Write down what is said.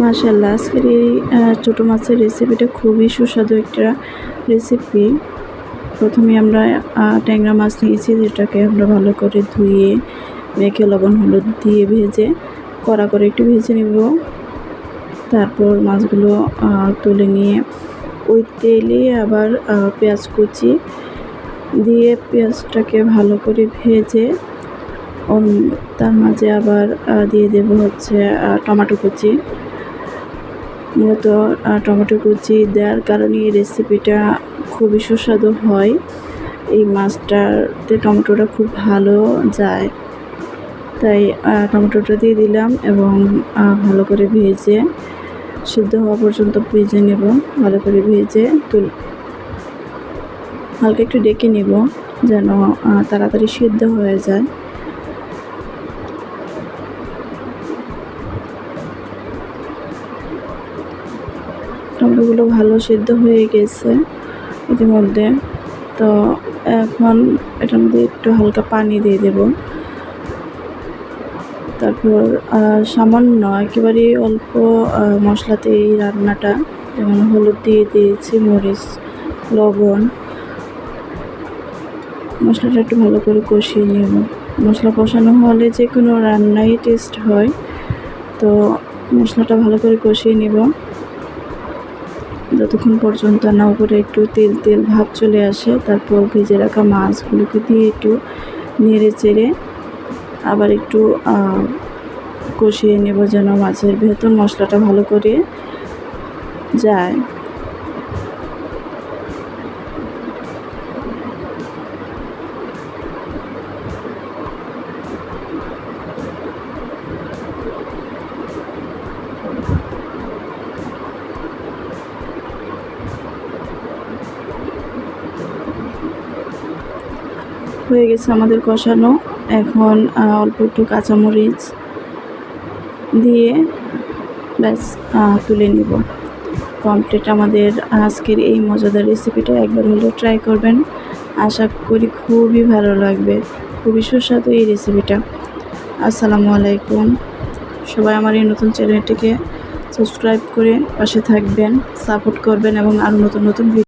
মাশাআল্লাহ, আজকের এই ছোটো মাছের রেসিপিটা খুবই সুস্বাদু একটা রেসিপি। প্রথমে আমরা ট্যাংরা মাছ নিয়েছি, যেটাকে আমরা ভালো করে ধুয়ে মেখে লবণ হলুদ দিয়ে ভেজে কড়া করে একটু ভেজে নেব। তারপর মাছগুলো তুলে নিয়ে ওই তেলে আবার পেঁয়াজ কুচি দিয়ে পেঁয়াজটাকে ভালো করে ভেজে তার মাঝে আবার দিয়ে দেব হচ্ছে টমেটো কুচি। মূলত টমেটো কুচি দেওয়ার কারণে এই রেসিপিটা খুবই সুস্বাদু হয়। এই মাছটাতে টমেটোটা খুব ভালো যায়, তাই টমেটোটা দিয়ে দিলাম এবং ভালো করে ভেজে সিদ্ধ হওয়া পর্যন্ত ভেজে নেব। ভালো করে ভেজে হালকা একটু ডেকে নেব যেন তাড়াতাড়ি সিদ্ধ হয়ে যায়। টমেটোগুলো ভালো সিদ্ধ হয়ে গেছে ইতিমধ্যে। তো এখন এটার মধ্যে একটু হালকা পানি দিয়ে দেব। তারপর সামান্য একেবারে অল্প মশলাতে এই রান্নাটা, যেমন হলুদ দিয়ে দিয়েছি, মরিচ, লবণ। মশলাটা একটু ভালো করে কষিয়ে নেব। মশলা কষানো হলে যে কোনো রান্নাই টেস্ট হয়, তো মশলাটা ভালো করে কষিয়ে নেব যতক্ষণ পর্যন্ত না উপরে একটু তেল তেল ভাব চলে আসে। তারপর ভেজে রাখা মাছগুলোকে দিয়ে একটু নেড়ে চেড়ে আবার একটু কষিয়ে নেব যেন মাছের ভেতর মশলাটা ভালো করে যায়। হয়ে গেছে আমাদের কষানো। এখন অল্প একটু কাঁচামরিচ দিয়ে ব্যাস তুলে নিব। কমপ্লিট আমাদের আজকের এই মজাদার রেসিপিটা। একবার হলেও ট্রাই করবেন, আশা করি খুবই ভালো লাগবে। খুবই সুস্বাদু এই রেসিপিটা। আসসালামু আলাইকুম। সবাই আমার এই নতুন চ্যানেলটিকে সাবস্ক্রাইব করে পাশে থাকবেন, সাপোর্ট করবেন এবং আরও নতুন নতুন